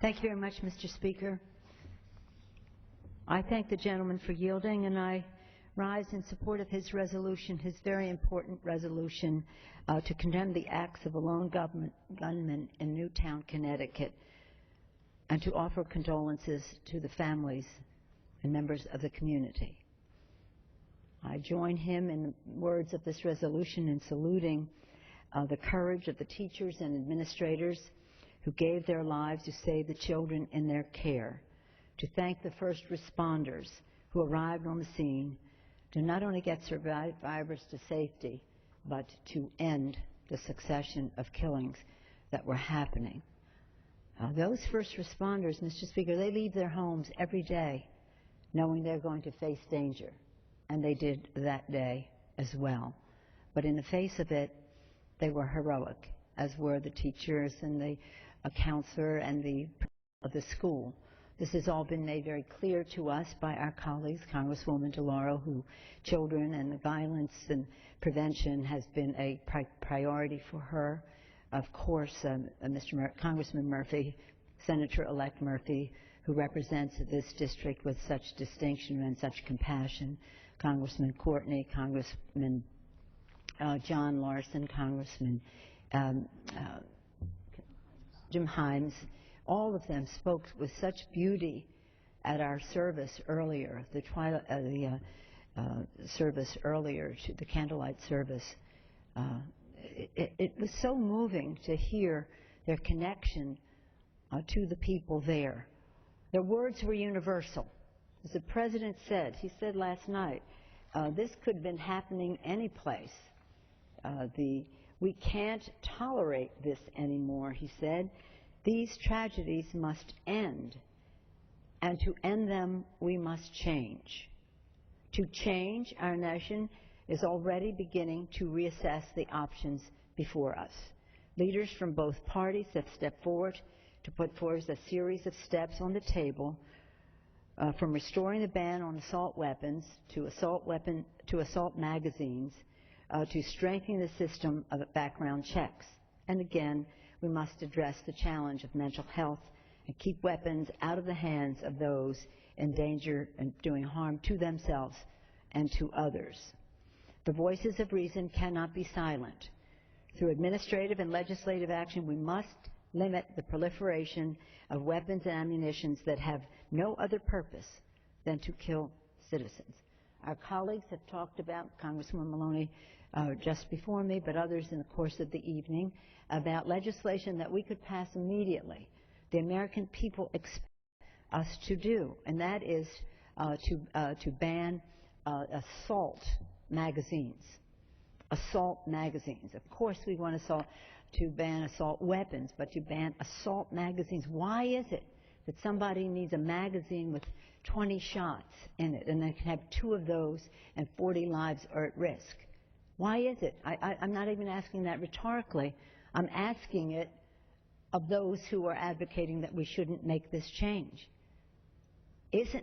Thank you very much, Mr. Speaker. I thank the gentleman for yielding, and I rise in support of his resolution, his very important resolution to condemn the acts of a lone gunman in Newtown, Connecticut, and to offer condolences to the families and members of the community. I join him in the words of this resolution in saluting the courage of the teachers and administrators who gave their lives to save the children in their care, to thank the first responders who arrived on the scene to not only get survivors to safety, but to end the succession of killings that were happening. Those first responders, Mr. Speaker, they leave their homes every day knowing they're going to face danger, and they did that day as well. But in the face of it, they were heroic, as were the teachers and the counselor and the of the school. This has all been made very clear to us by our colleagues, Congresswoman DeLauro, who children and the violence and prevention has been a priority for her. Of course, Congressman Murphy, Senator-elect Murphy, who represents this district with such distinction and such compassion, Congressman Courtney, Congressman John Larson, Congressman Jim Himes, all of them spoke with such beauty at our service earlier, the service earlier, the candlelight service. It was so moving to hear their connection to the people there. Their words were universal. As the President said, he said last night, this could have been happening any place. We can't tolerate this anymore, he said. These tragedies must end, and to end them, we must change. To change, our nation is already beginning to reassess the options before us. Leaders from both parties have stepped forward to put forward a series of steps on the table, from restoring the ban on assault weapons to assault magazines, to strengthening the system of background checks. And again, we must address the challenge of mental health and keep weapons out of the hands of those in danger and doing harm to themselves and to others. The voices of reason cannot be silent. Through administrative and legislative action, we must limit the proliferation of weapons and ammunition that have no other purpose than to kill citizens. Our colleagues have talked about, Congresswoman Maloney just before me, but others in the course of the evening, about legislation that we could pass immediately. The American people expect us to do, and that is to ban assault magazines. Assault magazines. Of course, we want to ban assault weapons, but to ban assault magazines. Why is it that somebody needs a magazine with 20 shots in it, and they can have 2 of those and 40 lives are at risk? Why is it? I'm not even asking that rhetorically. I'm asking it of those who are advocating that we shouldn't make this change.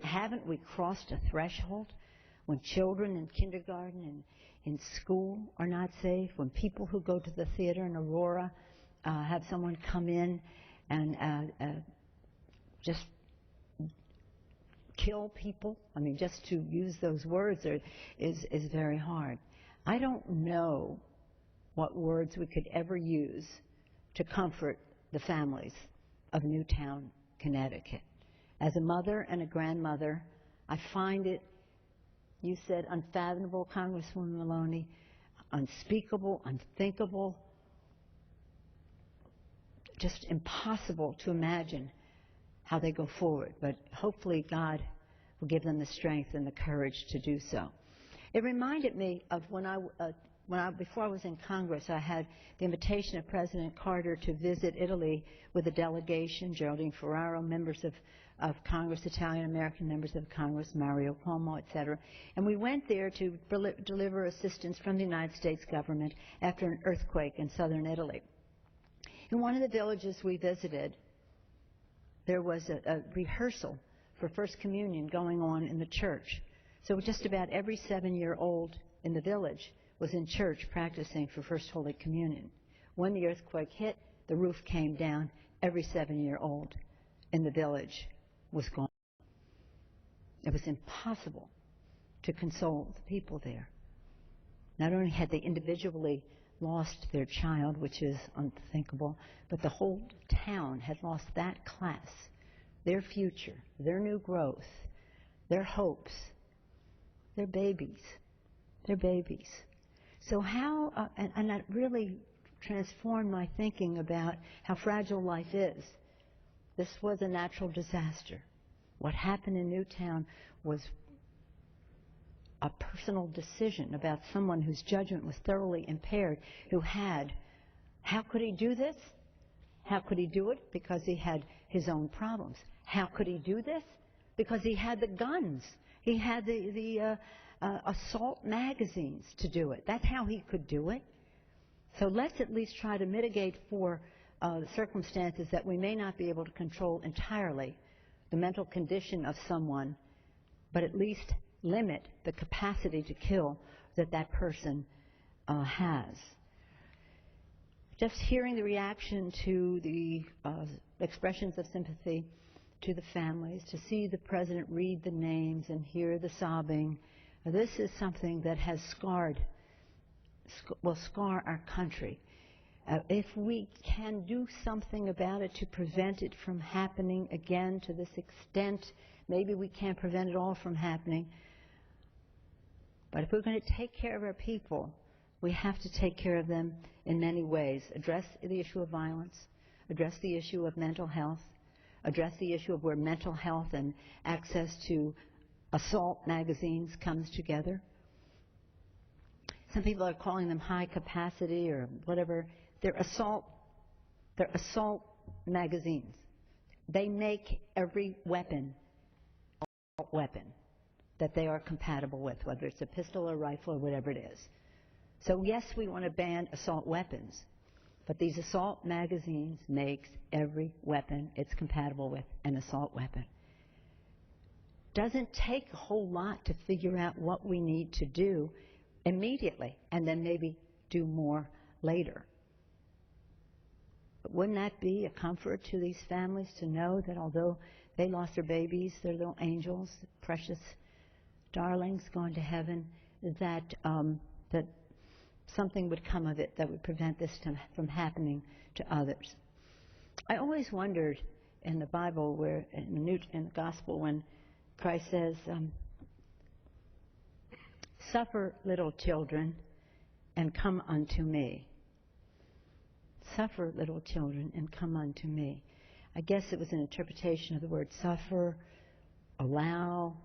Haven't we crossed a threshold when children in kindergarten and in school are not safe, when people who go to the theater in Aurora have someone come in and just kill people? I mean, just to use those words is very hard. I don't know what words we could ever use to comfort the families of Newtown, Connecticut. As a mother and a grandmother, I find it, you said unfathomable, Congresswoman Maloney, unspeakable, unthinkable, just impossible to imagine how they go forward. But hopefully God will give them the strength and the courage to do so. It reminded me of before I was in Congress, I had the invitation of President Carter to visit Italy with a delegation, Geraldine Ferraro, members of Congress, Italian-American members of Congress, Mario Cuomo, etc. And we went there to deliver assistance from the United States government after an earthquake in southern Italy. In one of the villages we visited, there was a rehearsal for First Communion going on in the church. So just about every 7-year-old in the village was in church practicing for First Holy Communion. When the earthquake hit, the roof came down, every 7-year-old in the village was gone. It was impossible to console the people there. Not only had they individually lost their child, which is unthinkable, but the whole town had lost that class, their future, their new growth, their hopes, their babies. So how, and that really transformed my thinking about how fragile life is. This was a natural disaster. What happened in Newtown was a personal decision about someone whose judgment was thoroughly impaired, who had, how could he do this? How could he do it? Because he had his own problems. How could he do this? Because he had the guns. He had the assault magazines to do it. That's how he could do it. So let's at least try to mitigate for the circumstances that we may not be able to control entirely, the mental condition of someone, but at least limit the capacity to kill that person has. Just hearing the reaction to the expressions of sympathy to the families, to see the president read the names and hear the sobbing, this is something that has will scar our country. If we can do something about it to prevent it from happening again to this extent, maybe we can't prevent it all from happening. But if we're going to take care of our people, we have to take care of them in many ways. Address the issue of violence, address the issue of mental health, address the issue of where mental health and access to assault magazines comes together. Some people are calling them high capacity or whatever. They're assault magazines. They make every weapon that they are compatible with, whether it's a pistol or rifle or whatever it is. So yes, we want to ban assault weapons, but these assault magazines makes every weapon it's compatible with an assault weapon. Doesn't take a whole lot to figure out what we need to do immediately and then maybe do more later. But wouldn't that be a comfort to these families to know that although they lost their babies, their little angels, precious darlings gone to heaven, that something would come of it that would prevent this from happening to others. I always wondered in the Bible, where in the Gospel, when Christ says, "Suffer little children and come unto me." Suffer little children and come unto me. I guess it was an interpretation of the word suffer, allow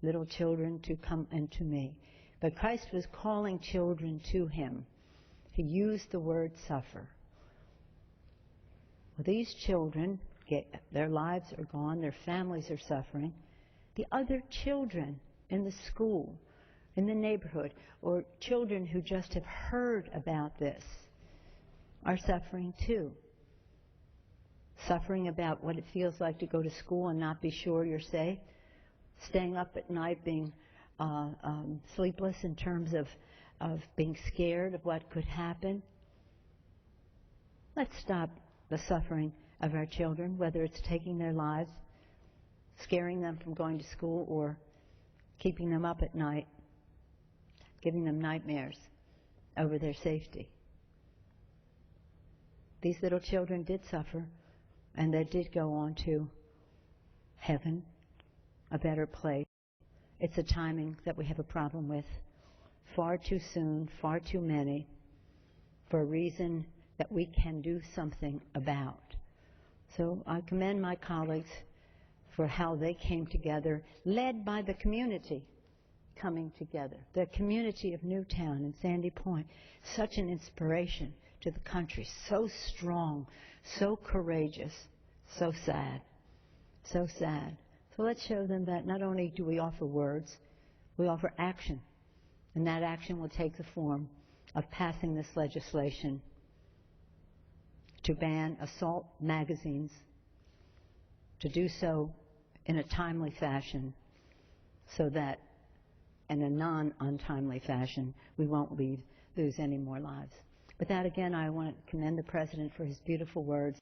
little children to come unto me. But Christ was calling children to him. He used the word suffer. Well, these children, their lives are gone, their families are suffering. The other children in the school, in the neighborhood, or children who just have heard about this are suffering too. Suffering about what it feels like to go to school and not be sure you're safe. Staying up at night being sleepless in terms of being scared of what could happen. Let's stop the suffering of our children, whether it's taking their lives, scaring them from going to school, or keeping them up at night, giving them nightmares over their safety. These little children did suffer, and they did go on to heaven, a better place. It's a timing that we have a problem with. Far too soon, far too many, for a reason that we can do something about. So I commend my colleagues for how they came together, led by the community coming together. The community of Newtown and Sandy Point, such an inspiration to the country, so strong, so courageous, so sad, so sad. So let's show them that not only do we offer words, we offer action. And that action will take the form of passing this legislation to ban assault magazines, to do so in a timely fashion so that in a non-untimely fashion we won't lose any more lives. With that, again, I want to commend the President for his beautiful words.